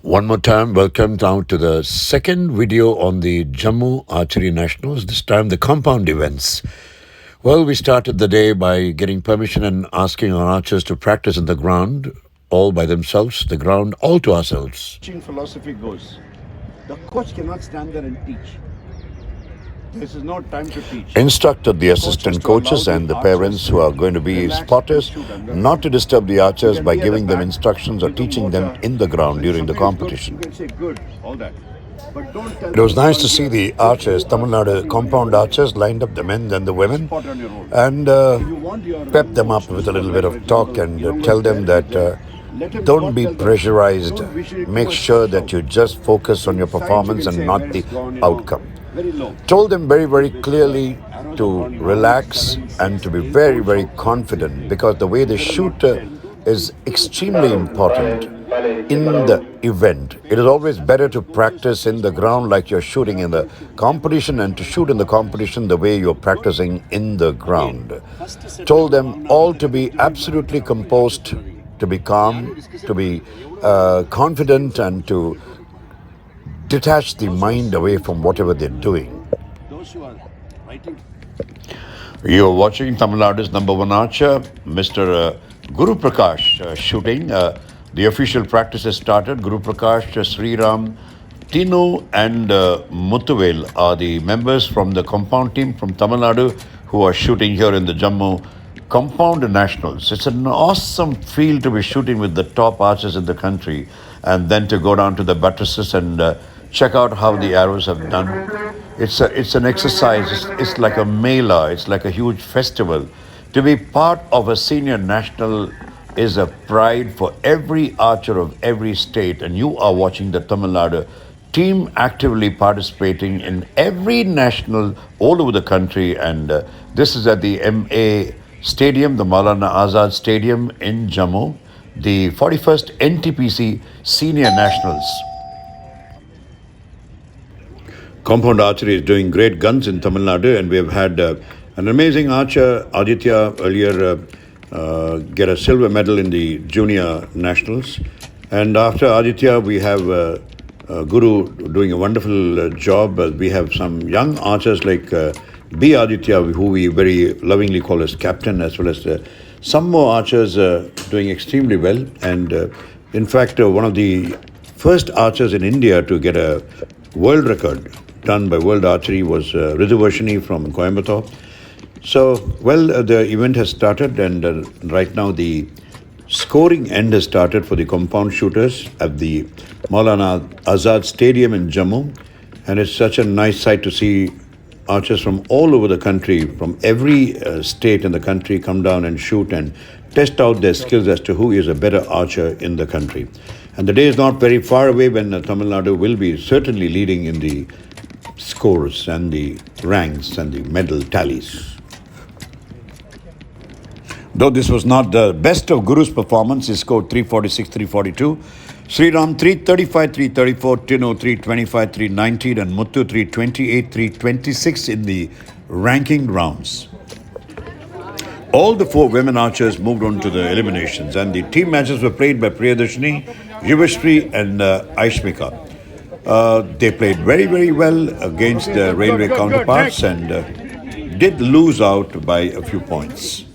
One more time, welcome down to the second video on the Jammu Archery Nationals, this time the compound events. Well, we started the day by getting permission and asking our archers to practice in the ground, all by themselves, the ground all to ourselves. Teaching philosophy goes, the coach cannot stand there and teach. This is no time to teach. Instructed the assistant coaches and the parents who are going to be spotters not to disturb the archers by giving them instructions or teaching them in the ground during the competition. You can say good, all that. But don't tell It was nice to see the archers, Tamil Nadu compound archers, lined up the men and the women and pep them up with a little bit of talk and tell them that don't be pressurized. Make sure that you just focus on your performance and not the outcome. Told them very, very clearly to relax and to be very, very confident, because the way they shoot is extremely important in the event. It is always better to practice in the ground like you're shooting in the competition and to shoot in the competition the way you're practicing in the ground. Told them all to be absolutely composed, to be calm, to be confident and to detach the mind away from whatever they're doing. You're watching Tamil Nadu's number one archer, Mr. Guru Prakash, shooting. The official practice has started. Guru Prakash, Sriram, Tino and Muthuvel are the members from the compound team from Tamil Nadu who are shooting here in the Jammu Compound Nationals. It's an awesome feel to be shooting with the top archers in the country and then to go down to the buttresses and check out how the arrows have done. It's an exercise. It's like a mela. It's like a huge festival. To be part of a senior national is a pride for every archer of every state, and you are watching the Tamil Nadu team actively participating in every national all over the country. And this is at the MA Stadium, the Maulana Azad Stadium in Jammu, the 41st NTPC Senior Nationals. Compound archery is doing great guns in Tamil Nadu, and we have had an amazing archer, Aditya, earlier get a silver medal in the junior nationals. And after Aditya, we have Guru doing a wonderful job. We have some young archers like B. Aditya, who we very lovingly call as captain, as well as some more archers doing extremely well. And in fact, one of the first archers in India to get a world record done by World Archery was Ritu from Coimbatore. So, well, the event has started, and right now the scoring end has started for the compound shooters at the Maulana Azad Stadium in Jammu. And it's such a nice sight to see archers from all over the country, from every state in the country, come down and shoot and test out their skills as to who is a better archer in the country. And the day is not very far away when Tamil Nadu will be certainly leading in the scores and the ranks and the medal tallies. Though this was not the best of Guru's performance, he scored 346, 342. Sriram 335, 334, Tino 325, 319 and Muthu 328, 326 in the ranking rounds. All the four women archers moved on to the eliminations, and the team matches were played by Priyadarshini, Yuvashri and Aishmika. They played very, very well against their railway counterparts and did lose out by a few points.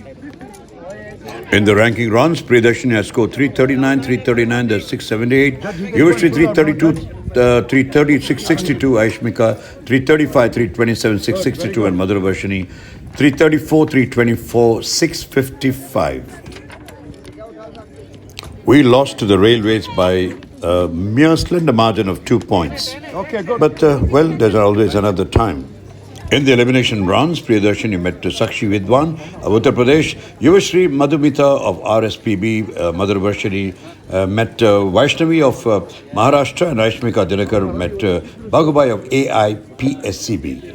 In the ranking rounds, Priyadarshini has scored 339, 339, that's 678. Yuvashri 332, 330, 662. Aishmika 335, 327, 662. And Madhuravarshini 334, 324, 655. We lost to the railways by a mere slender margin of 2 points. Okay, good. But, well, there's always another time. In the elimination rounds, Priyadarshini met Sakshi Vidwan of Uttar Pradesh, Yuvashri Madhumita of RSPB, Madhuravarshini met Vaishnavi of Maharashtra, and Aishmika Dinakar met Bhagubai of AIPSCB.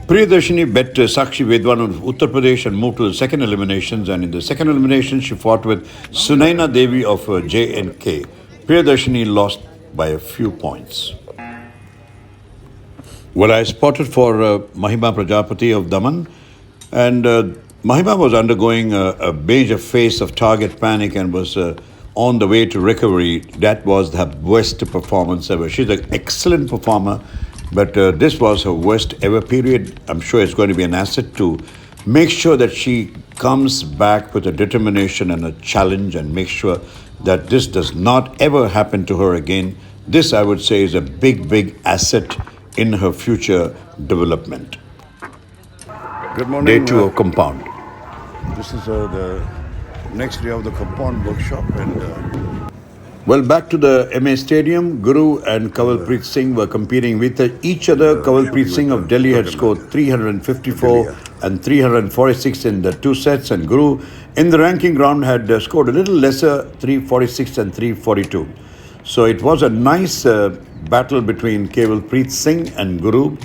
Priyadarshini bet Sakshi Vidwan of Uttar Pradesh and moved to the second eliminations, and in the second elimination she fought with Sunaina Devi of JNK. Priyadarshini lost by a few points. Well, I spotted for Mahima Prajapati of Daman, and Mahima was undergoing a major phase of target panic and was on the way to recovery. That was her worst performance ever. She's an excellent performer, but this was her worst ever period. I'm sure it's going to be an asset to make sure that she comes back with a determination and a challenge and make sure that this does not ever happen to her again. This, I would say, is a big, big asset in her future development. Good morning. Day 2 of compound. This is the next day of the compound workshop, and Well, back to the MA Stadium, Guru and Kanwalpreet Singh were competing with each other. Kanwalpreet Singh of Delhi had scored 354 and 346 in the 2 sets, and Guru in the ranking round had scored a little lesser, 346 and 342. So it was a nice battle between Kanwalpreet Singh and Guru,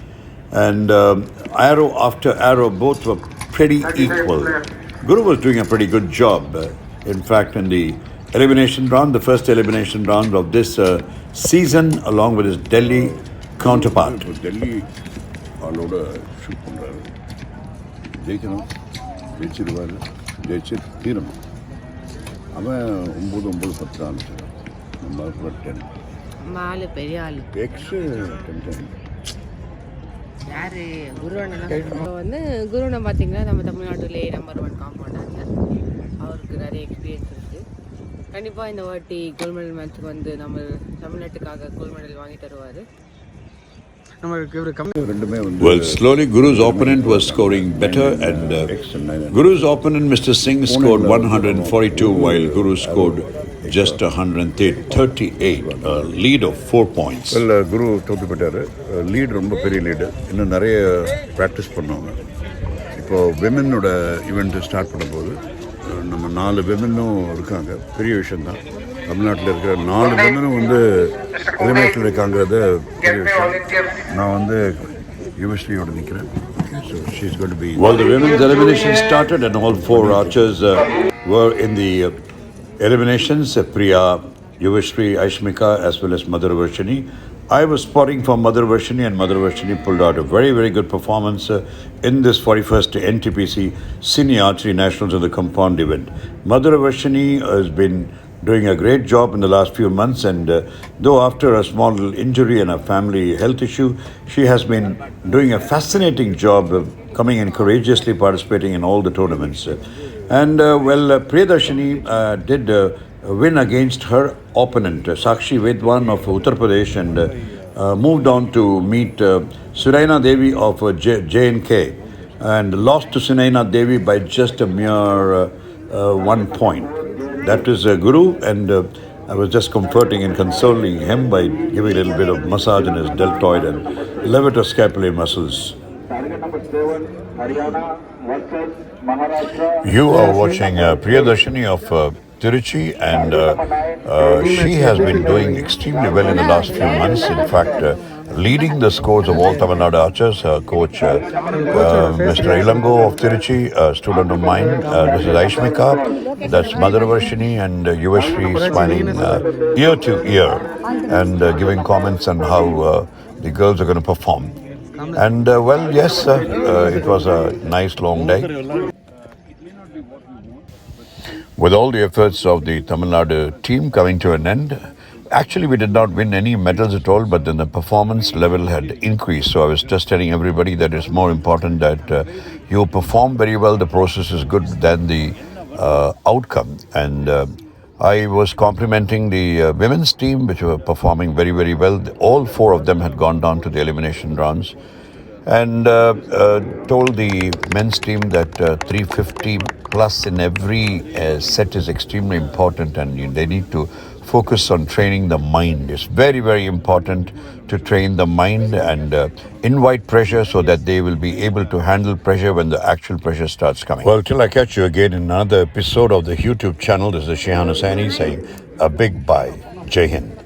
and arrow after arrow, both were pretty equal. Guru was doing a pretty good job. In fact, in the elimination round, the first elimination round of this season, along with his Delhi counterpart. Delhi ஆளோட shoot பண்ணுறாரு. ஜெயிக்கணும், ஜெயிச்சிருவார், ஜெயிச்சு தீரணும். அவன் 9-9-10 ஆரம்பிச்சான். நம்ம 10. ஆளு பெரிய ஆளு எக்ஸு 10. யாரு குருவண்ணன் குருவண்ணன் பார்த்தீங்கன்னா நம்ம தமிழ்நாட்டிலே நம்பர் 1 காம்பவுண்டர். அவருக்கு நிறைய எக்ஸ்பீரியன்ஸ் இருக்குது. கண்டிப்பாக இந்த வாட்டி கோல்ட் மெடல் மேட்ச்சுக்கு நம்ம தமிழ்நாட்டுக்காக கோல்ட் மெடல் வாங்கி தருவார். Well, slowly Guru's opponent was scoring better, and Guru's opponent, Mr. Singh, scored 142 while Guru scored just 138, a lead of 4 points. Well, குரு தோற்று போயிட்டார். லீடு ரொம்ப பெரிய லீடு. இன்னும் நிறைய ப்ராக்டிஸ் பண்ணுவாங்க. இப்போது விமென்னோட ஈவெண்ட்டு ஸ்டார்ட் பண்ணும்போது நம்ம 4 விமென்னும் இருக்காங்க. பெரிய விஷயந்தான். தமிழ்நாட்டில் இருக்கிற 4 விமென்னும் எலிமினேஷனில் இருக்காங்கிறது பெரிய விஷயம். நான் யுவஸ்ரீயோட நிற்கிறேன். So she's going to be... Well, the women's elimination started and all 4 archers were in the eliminations, Priya, Yuvashri, Aishmika, as well as Mother Varshini. I was spotting for Mother Varshini, and Mother Varshini pulled out a very, very good performance in this 41st NTPC Senior Archery Nationals of the compound event. Mother Varshini has been doing a great job in the last few months, and though after a small injury and a family health issue, she has been doing a fascinating job of coming and courageously participating in all the tournaments. And Priyadarshini did win against her opponent, Sakshi Vedwan of Uttar Pradesh, and moved on to meet Suraina Devi of J&K, and lost to Suraina Devi by just a mere 1 point. That is Guru, and I was just comforting and consoling him by giving a little bit of massage in his deltoid and levator-scapulae muscles. You are watching Priyadarshini of Tiruchi, and she has been doing extremely well in the last few months. In fact, leading the scores of all Tamil Nadu archers. Her coach, Mr. Ilango of Tiruchi, a student of mine. This is Aishmika, that's Mother Varshini, and Yuvashri smiling ear to ear and giving comments on how the girls are going to perform. And well, yes, it was a nice long day. With all the efforts of the Tamil Nadu team coming to an end, actually we did not win any medals at all, but then the performance level had increased. So I was just telling everybody that it's more important that you perform very well, the process is good, than the outcome. And I was complimenting the women's team, which were performing very, very well. All 4 of them had gone down to the elimination rounds. And told the men's team that 350 plus in every set is extremely important, and they need to focus on training the mind. It's very, very important to train the mind and invite pressure so that they will be able to handle pressure when the actual pressure starts coming. Well, till I catch you again in another episode of the YouTube channel, this is SHIHAN HUSSAINI saying a big bye. Jai Hind.